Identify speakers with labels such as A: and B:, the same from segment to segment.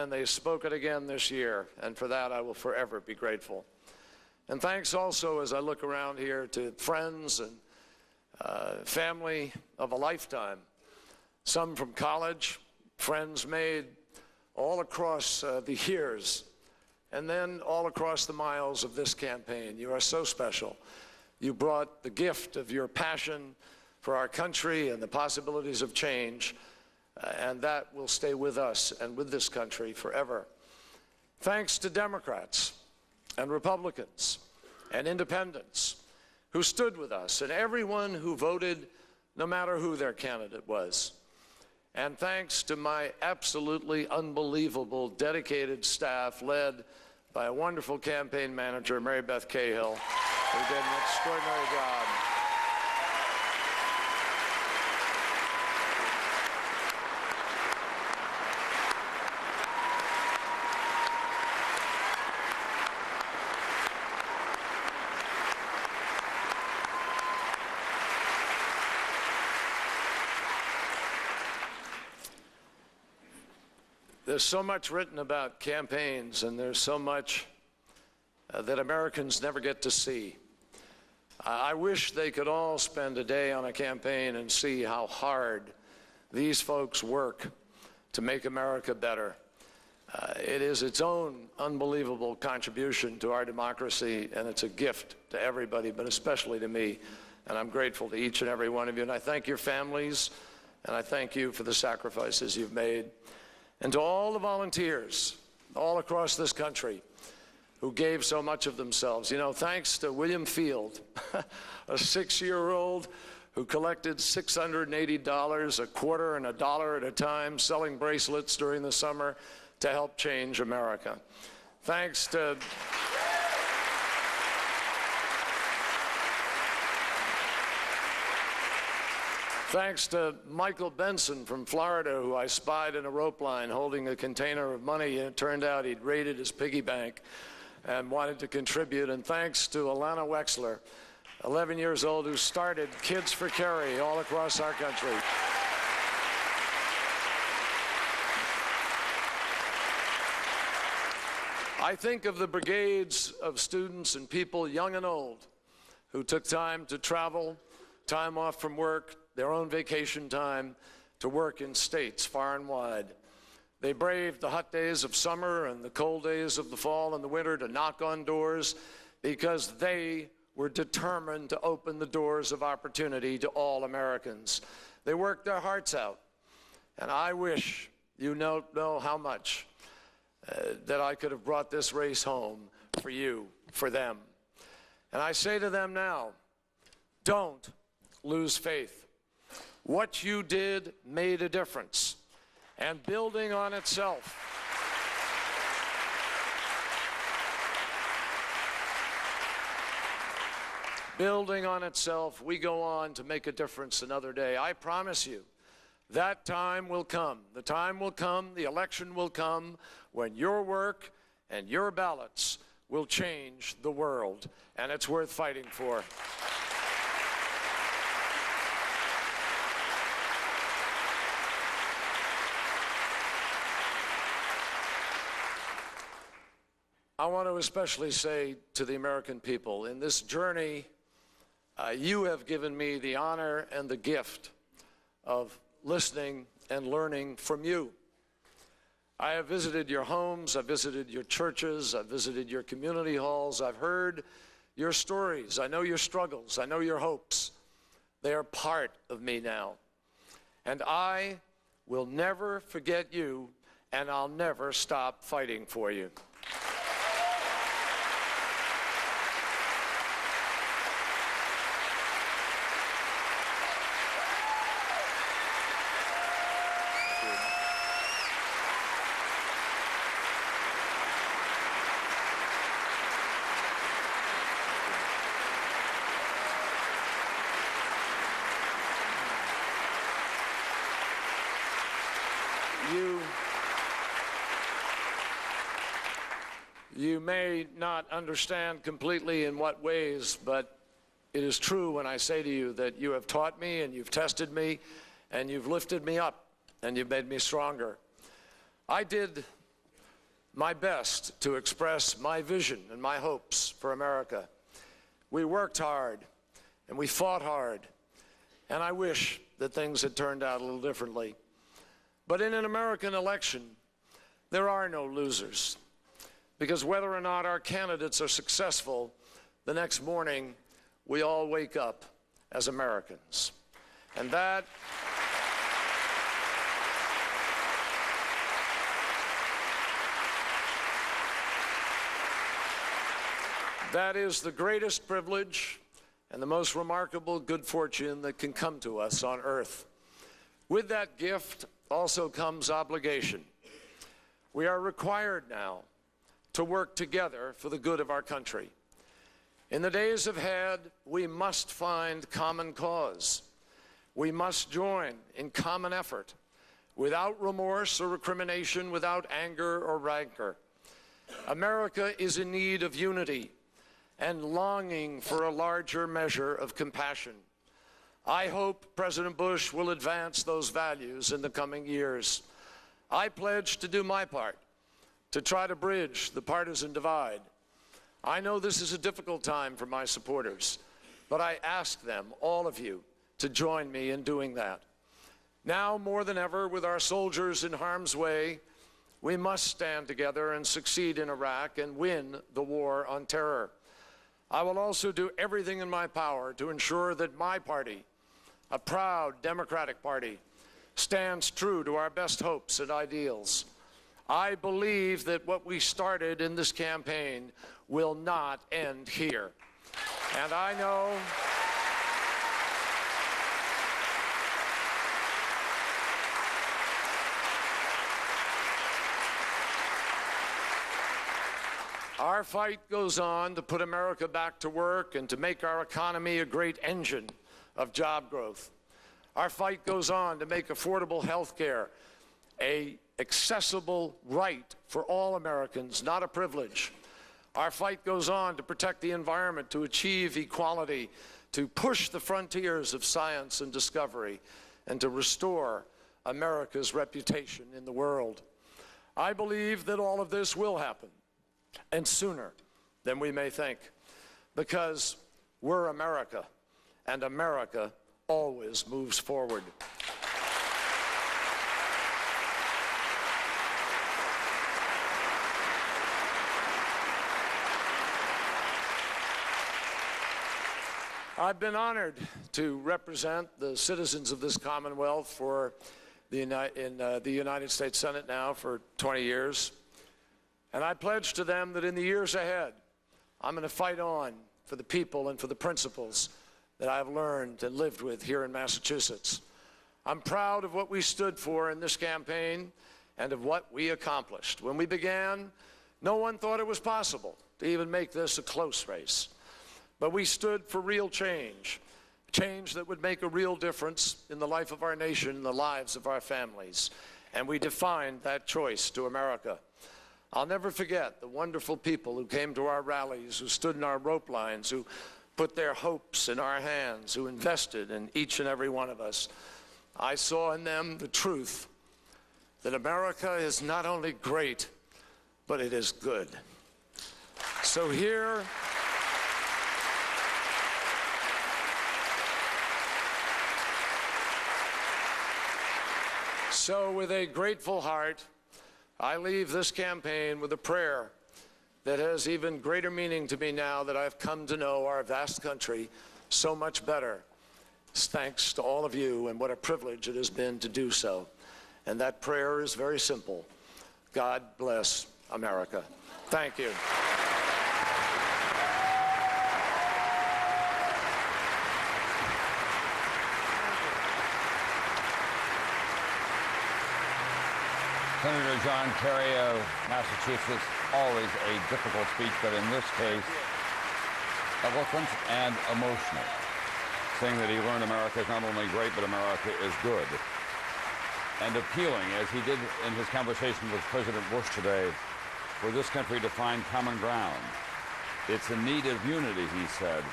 A: and they spoke it again this year, and for that I will forever be grateful. And thanks also, as I look around here, to friends and family of a lifetime, some from college, friends made all across the years, and then all across the miles of this campaign. You are so special. You brought the gift of your passion for our country and the possibilities of change, and that will stay with us and with this country forever. Thanks to Democrats and Republicans and independents who stood with us, and everyone who voted, no matter who their candidate was. And thanks to my absolutely unbelievable, dedicated staff led by a wonderful campaign manager, Mary Beth Cahill, who did an extraordinary job. There's so much written about campaigns, and there's so much that Americans never get to see. I wish they could all spend a day on a campaign and see how hard these folks work to make America better. It is its own unbelievable contribution to our democracy, and it's a gift to everybody, but especially to me. And I'm grateful to each and every one of you. And I thank your families, and I thank you for the sacrifices you've made. And to all the volunteers all across this country who gave so much of themselves. You know, thanks to William Field, a 6-year-old who collected $680, a quarter and a dollar at a time, selling bracelets during the summer to help change America. Thanks to Michael Benson from Florida, who I spied in a rope line holding a container of money, and it turned out he'd raided his piggy bank and wanted to contribute. And thanks to Alana Wexler, 11 years old, who started Kids for Kerry all across our country. I think of the brigades of students and people, young and old, who took time to travel, time off from work, their own vacation time, to work in states far and wide. They braved the hot days of summer and the cold days of the fall and the winter to knock on doors because they were determined to open the doors of opportunity to all Americans. They worked their hearts out, and I wish you know how much that I could have brought this race home for you, for them. And I say to them now, don't lose faith. What you did made a difference, and building on itself, we go on to make a difference another day. I promise you, that time will come. The time will come, the election will come, when your work and your ballots will change the world, and it's worth fighting for. I want to especially say to the American people, in this journey, you have given me the honor and the gift of listening and learning from you. I have visited your homes, I've visited your churches, I've visited your community halls, I've heard your stories, I know your struggles, I know your hopes. They are part of me now. And I will never forget you, and I'll never stop fighting for you. You may not understand completely in what ways, but it is true when I say to you that you have taught me and you've tested me and you've lifted me up and you've made me stronger. I did my best to express my vision and my hopes for America. We worked hard and we fought hard, and I wish that things had turned out a little differently. But in an American election, there are no losers, because whether or not our candidates are successful, the next morning we all wake up as Americans. And that is the greatest privilege and the most remarkable good fortune that can come to us on earth. With that gift also comes obligation. We are required now to work together for the good of our country. In the days ahead, we must find common cause. We must join in common effort, without remorse or recrimination, without anger or rancor. America is in need of unity and longing for a larger measure of compassion. I hope President Bush will advance those values in the coming years. I pledge to do my part to try to bridge the partisan divide. I know this is a difficult time for my supporters, but I ask them, all of you, to join me in doing that. Now more than ever, with our soldiers in harm's way, we must stand together and succeed in Iraq and win the war on terror. I will also do everything in my power to ensure that my party, a proud Democratic Party, stands true to our best hopes and ideals. I believe that what we started in this campaign will not end here. And I know our fight goes on to put America back to work and to make our economy a great engine of job growth. Our fight goes on to make affordable health care an accessible right for all Americans, not a privilege. Our fight goes on to protect the environment, to achieve equality, to push the frontiers of science and discovery, and to restore America's reputation in the world. I believe that all of this will happen, and sooner than we may think, because we're America, and America always moves forward. I've been honored to represent the citizens of this Commonwealth for the United States Senate now for 20 years. And I pledge to them that in the years ahead, I'm going to fight on for the people and for the principles that I've learned and lived with here in Massachusetts. I'm proud of what we stood for in this campaign and of what we accomplished. When we began, no one thought it was possible to even make this a close race. But we stood for real change, change that would make a real difference in the life of our nation and the lives of our families. And we defined that choice to America. I'll never forget the wonderful people who came to our rallies, who stood in our rope lines, who put their hopes in our hands, who invested in each and every one of us. I saw in them the truth that America is not only great, but it is good. So here, with a grateful heart, I leave this campaign with a prayer that has even greater meaning to me now that I've come to know our vast country so much better. It's thanks to all of you, and what a privilege it has been to do so. And that prayer is very simple. God bless America. Thank you.
B: Senator John Kerry of Massachusetts, always a difficult speech, but in this case, eloquent and emotional, saying that he learned America is not only great, but America is good. And appealing, as he did in his conversation with President Bush today, for this country to find common ground. It's in need of unity, he said,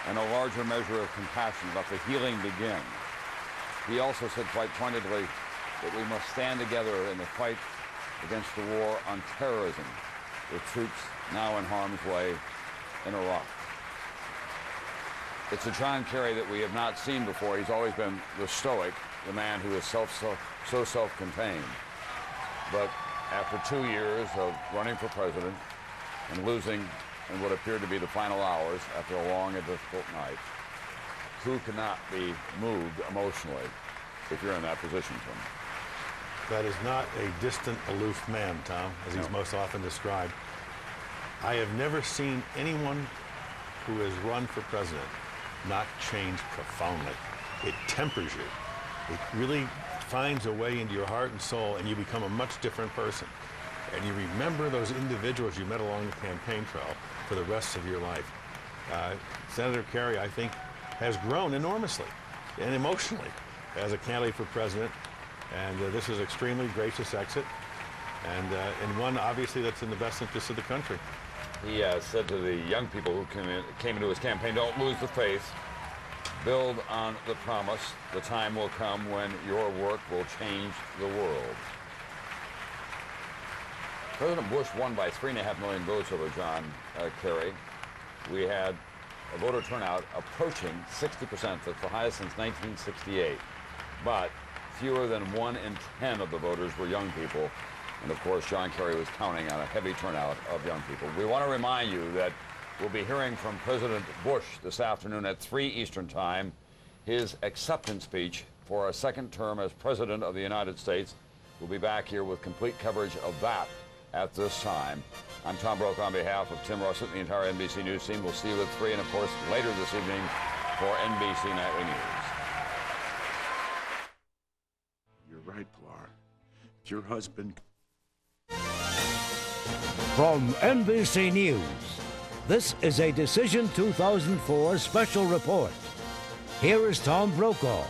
B: and a larger measure of compassion. Let the healing begin. He also said quite pointedly that we must stand together in the fight against the war on terrorism, with troops now in harm's way in Iraq. It's a John Kerry that we have not seen before. He's always been the stoic, the man who is so self-contained. But after 2 years of running for president and losing in what appeared to be the final hours after a long and difficult night, who cannot be moved emotionally if you're in that position, Tim?
C: That is not a distant, aloof man, Tom, as he's most often described. I have never seen anyone who has run for president not change profoundly. It tempers you. It really finds a way into your heart and soul, and you become a much different person. And you remember those individuals you met along the campaign trail for the rest of your life. Senator Kerry, I think, has grown enormously and emotionally as a candidate for president. And this is an extremely gracious exit, and one obviously that's in the best interest of the country.
B: He said to the young people who came into his campaign, don't lose the faith, build on the promise. The time will come when your work will change the world. President Bush won by 3.5 million votes over John Kerry. We had a voter turnout approaching 60%. That's the highest since 1968. But fewer than 1 in 10 of the voters were young people. And of course, John Kerry was counting on a heavy turnout of young people. We want to remind you that we'll be hearing from President Bush this afternoon at 3 Eastern Time, his acceptance speech for a second term as President of the United States. We'll be back here with complete coverage of that at this time. I'm Tom Brokaw on behalf of Tim Russert and the entire NBC News team. We'll see you at 3, and of course, later this evening for NBC Nightly News.
D: You're right, Pilar. Your husband...
E: From NBC News, this is a Decision 2004 special report. Here is Tom Brokaw.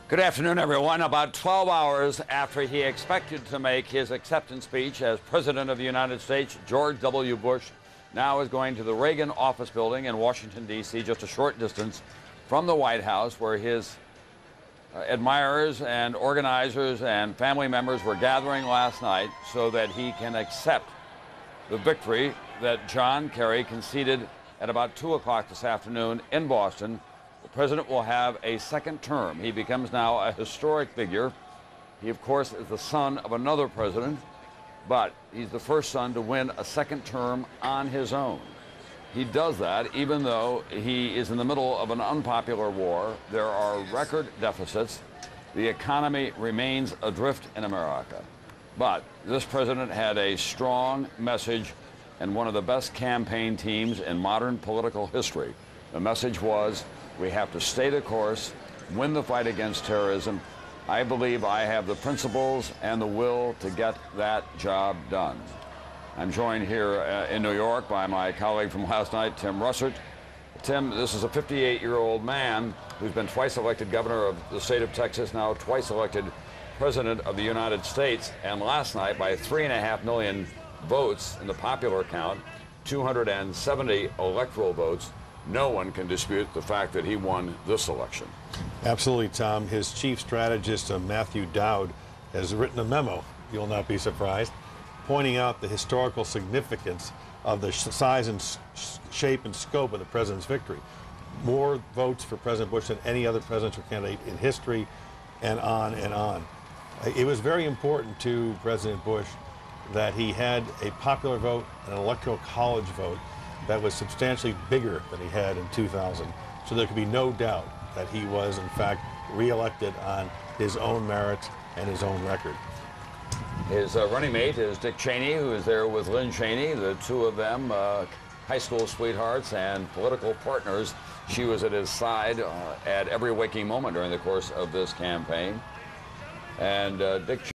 B: Good afternoon, everyone. About 12 hours after he expected to make his acceptance speech as President of the United States, George W. Bush now is going to the Reagan Office Building in Washington, D.C., just a short distance from the White House, where his admirers and organizers and family members were gathering last night so that he can accept the victory that John Kerry conceded at about 2 o'clock this afternoon in Boston. The president will have a second term. He becomes now a historic figure. He, of course, is the son of another president, but he's the first son to win a second term on his own. He does that even though he is in the middle of an unpopular war. There are record deficits. The economy remains adrift in America. But this president had a strong message and one of the best campaign teams in modern political history. The message was, we have to stay the course, win the fight against terrorism. I believe I have the principles and the will to get that job done. I'm joined here in New York by my colleague from last night, Tim Russert. Tim, this is a 58-year-old man who's been twice elected governor of the state of Texas, now twice elected president of the United States, and last night by 3.5 million votes in the popular count, 270 electoral votes. No one can dispute the fact that he won this election.
C: Absolutely, Tom. His chief strategist, Matthew Dowd, has written a memo, you'll not be surprised, pointing out the historical significance of the size and shape and scope of the president's victory. More votes for President Bush than any other presidential candidate in history, and on and on. It was very important to President Bush that he had a popular vote, an electoral college vote, that was substantially bigger than he had in 2000. So there could be no doubt that he was, in fact, reelected on his own merits and his own record.
B: His running mate is Dick Cheney, who is there with Lynn Cheney, the two of them high school sweethearts and political partners. She was at his side at every waking moment during the course of this campaign. And Dick